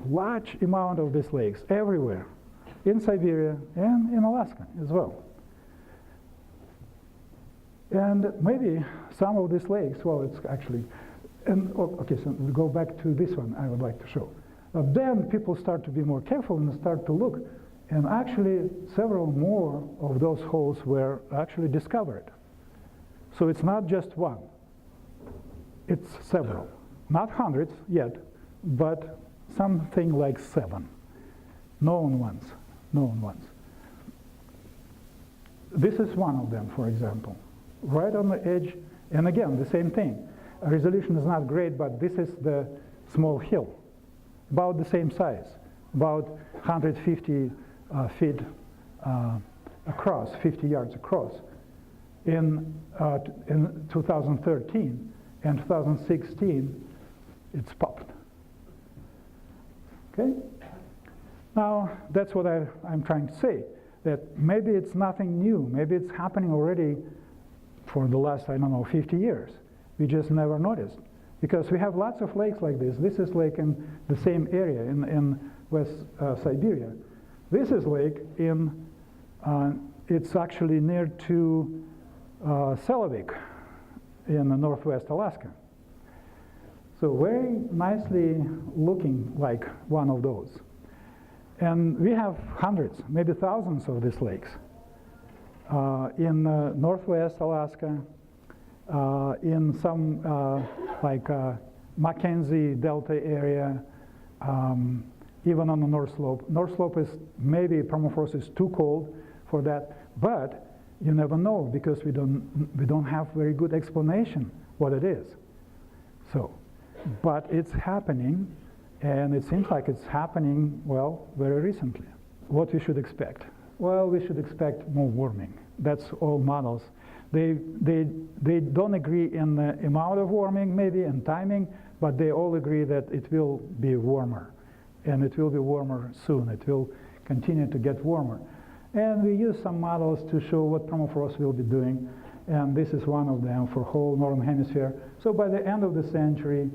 large amount of these lakes everywhere, in Siberia and in Alaska as well. And maybe some of these lakes, well, it's actually, okay, so we go back to this one I would like to show. Then people start to be more careful and start to look, and actually several more of those holes were actually discovered. So it's not just one, it's several. Not hundreds yet, but something like 7 known ones. This is one of them, for example, right on the edge. And again, the same thing. Resolution is not great, but this is the small hill, about the same size, about 150 feet across, 50 yards across. In 2013 and 2016, it's popped. Okay? Now, that's what I'm trying to say, that maybe it's nothing new. Maybe it's happening already for the last, 50 years. We just never noticed. Because we have lots of lakes like this. This is lake in the same area in West Siberia. This is lake in, it's actually near to Selavik in northwest Alaska. So very nicely looking like one of those. And we have hundreds, maybe thousands of these lakes in northwest Alaska, in some like Mackenzie Delta area, even on the North Slope. North Slope is maybe permafrost is too cold for that, but you never know because we don't have very good explanation what it is. So, but it's happening, and it seems like it's happening, well, very recently. What we should expect? Well, we should expect more warming. That's all models. They don't agree in the amount of warming, maybe, and timing, but they all agree that it will be warmer, and it will be warmer soon. It will continue to get warmer. And we use some models to show what permafrost will be doing. and this is one of them for whole Northern Hemisphere. So by the end of the century,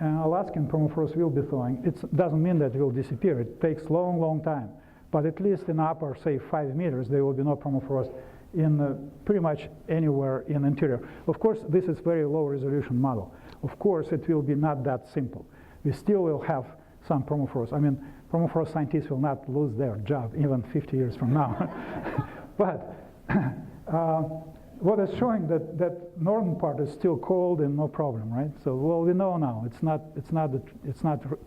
Alaskan permafrost will be thawing. It doesn't mean that it will disappear. It takes long, long time. But at least in upper, say, 5 meters, there will be no permafrost in pretty much anywhere in the interior. Of course, this is very low resolution model. Of course, it will be not that simple. We still will have some permafrost. I mean, permafrost scientists will not lose their job even 50 years from now. But what is showing that northern part is still cold and no problem, right? So, well, we know now it's not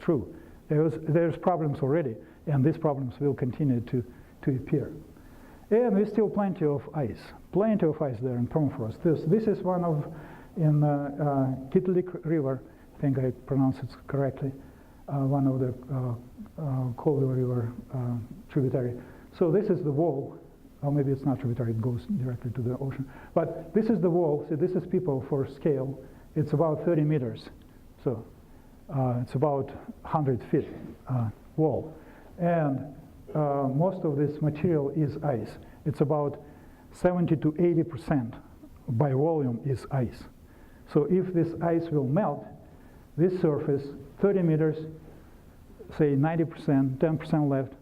true. There's problems already, and these problems will continue to appear. And there's still plenty of ice there in permafrost. This is one of, in Kitlik River, I think I pronounced it correctly, one of the Colville River tributary. So this is the wall, or maybe it's not tributary, it goes directly to the ocean. But this is the wall, so this is people for scale. It's about 30 meters, so it's about 100 feet wall. And most of this material is ice. It's about 70 to 80% by volume is ice. So if this ice will melt, this surface, 30 meters, say 90%, 10% left,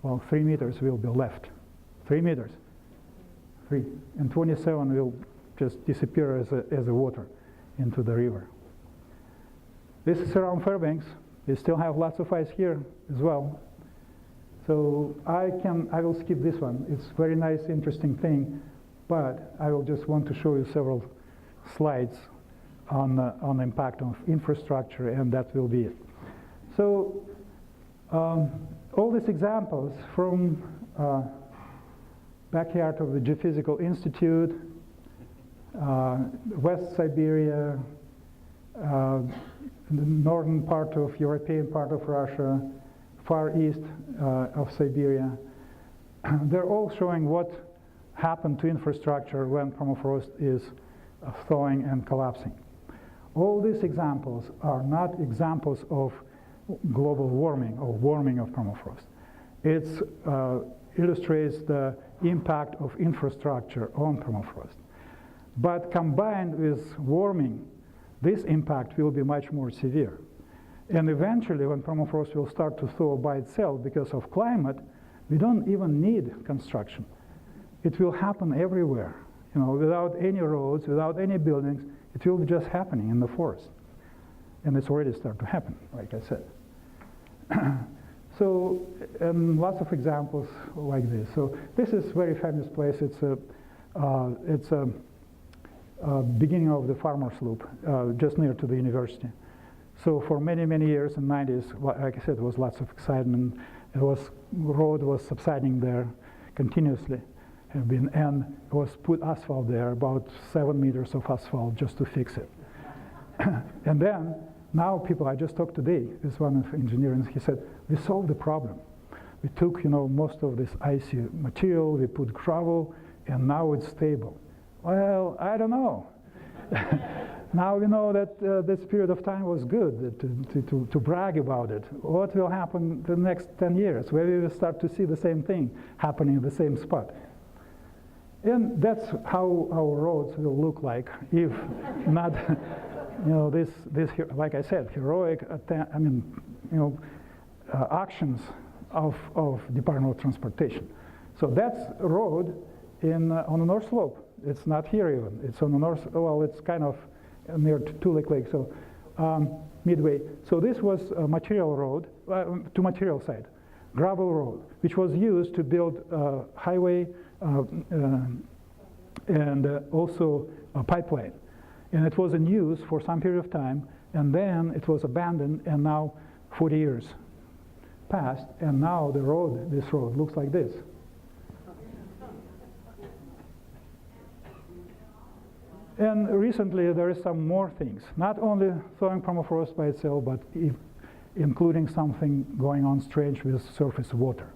well, 3 meters will be left. 3 meters, 3. And 27 will just disappear as a water into the river. This is around Fairbanks. We still have lots of ice here as well. So I will skip this one. It's a very nice, interesting thing, but I will just want to show you several slides on the impact of infrastructure, and that will be it. So all these examples from backyard of the Geophysical Institute, West Siberia, the northern part of European part of Russia, far east of Siberia. They're all showing what happened to infrastructure when permafrost is thawing and collapsing. All these examples are not examples of global warming or warming of permafrost. It illustrates the impact of infrastructure on permafrost. But combined with warming, this impact will be much more severe. And eventually, when permafrost will start to thaw by itself because of climate, we don't even need construction. It will happen everywhere, without any roads, without any buildings. It will be just happening in the forest. And it's already started to happen, like I said. So, lots of examples like this. So this is a very famous place. It's a beginning of the Farmers Loop, just near to the university. So for many, many years in the 90s, like I said, there was lots of excitement. Road was subsiding there continuously. And it was put asphalt there, about 7 meters of asphalt just to fix it. And then, now people, I just talked today, this one of engineers, he said, we solved the problem. We took, most of this icy material, we put gravel, and now it's stable. Well, I don't know. Now we know that this period of time was good to brag about it. What will happen the next 10 years? Where we will start to see the same thing happening in the same spot. And that's how our roads will look like if not, this like I said, heroic, actions of Department of Transportation. So that's a road on the North Slope. It's not here even. It's on the north. Well, it's kind of near to Lake. So midway. So this was a material road to material side, gravel road, which was used to build highway. And also a pipeline. And it was in use for some period of time, and then it was abandoned, and now 40 years passed, and now this road looks like this. And recently there is some more things, not only thawing permafrost by itself, but including something going on strange with surface water.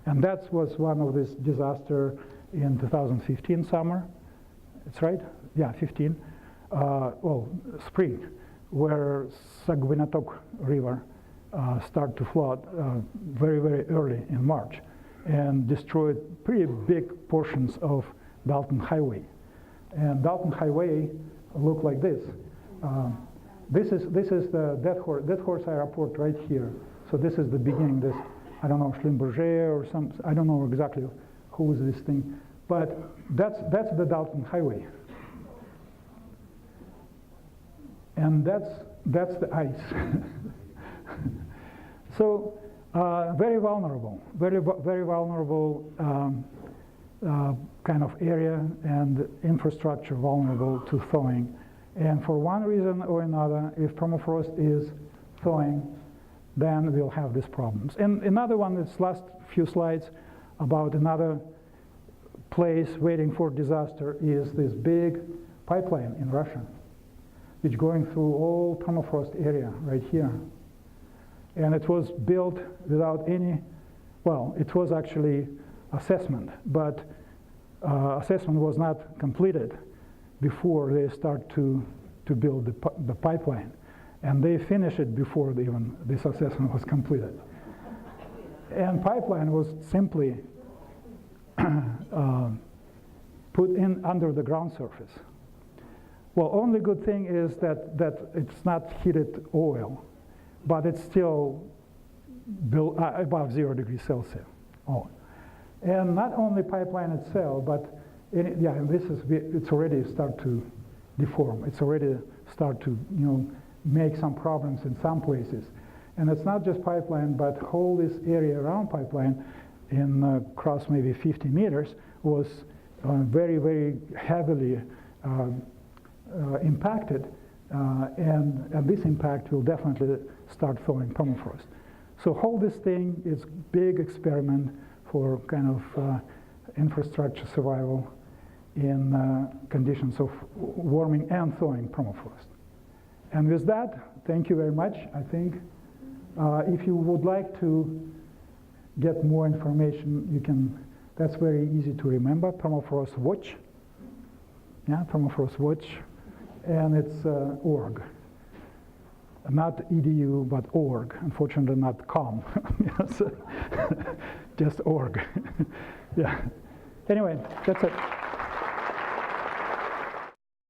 And that was one of this disaster in 2015 summer. It's right? Yeah, 15. Spring, where Saguenatoc River started to flood very, very early in March and destroyed pretty big portions of Dalton Highway. And Dalton Highway looked like this. This is the Death Horse Airport right here. So this is the beginning. This, I don't know, Schlumberger or some, I don't know exactly who is this thing, but that's the Dalton Highway. And that's the ice. So very vulnerable, very vulnerable kind of area and infrastructure vulnerable to thawing. And for one reason or another, if permafrost is thawing, then we'll have these problems. And another one, this last few slides, about another place waiting for disaster is this big pipeline in Russia, which going through all permafrost area right here. And it was built without any, well, it was actually assessment, but assessment was not completed before they start to build the pipeline. And they finished it before even this assessment was completed. And pipeline was simply put in under the ground surface. Well, only good thing is that it's not heated oil, but it's still above 0 degrees Celsius. Oh. And not only pipeline itself, but it's already start to deform. It's already start to make some problems in some places. And it's not just pipeline, but whole this area around pipeline in across maybe 50 meters was very, very heavily impacted. And this impact will definitely start thawing permafrost. So whole this thing is big experiment for kind of infrastructure survival in conditions of warming and thawing permafrost. And with that, thank you very much. I think if you would like to get more information, you can, that's very easy to remember, Permafrost Watch. Yeah, Permafrost Watch. And it's org. Not edu, but org. Unfortunately, not com. Yes. Just org. Yeah. Anyway, that's it.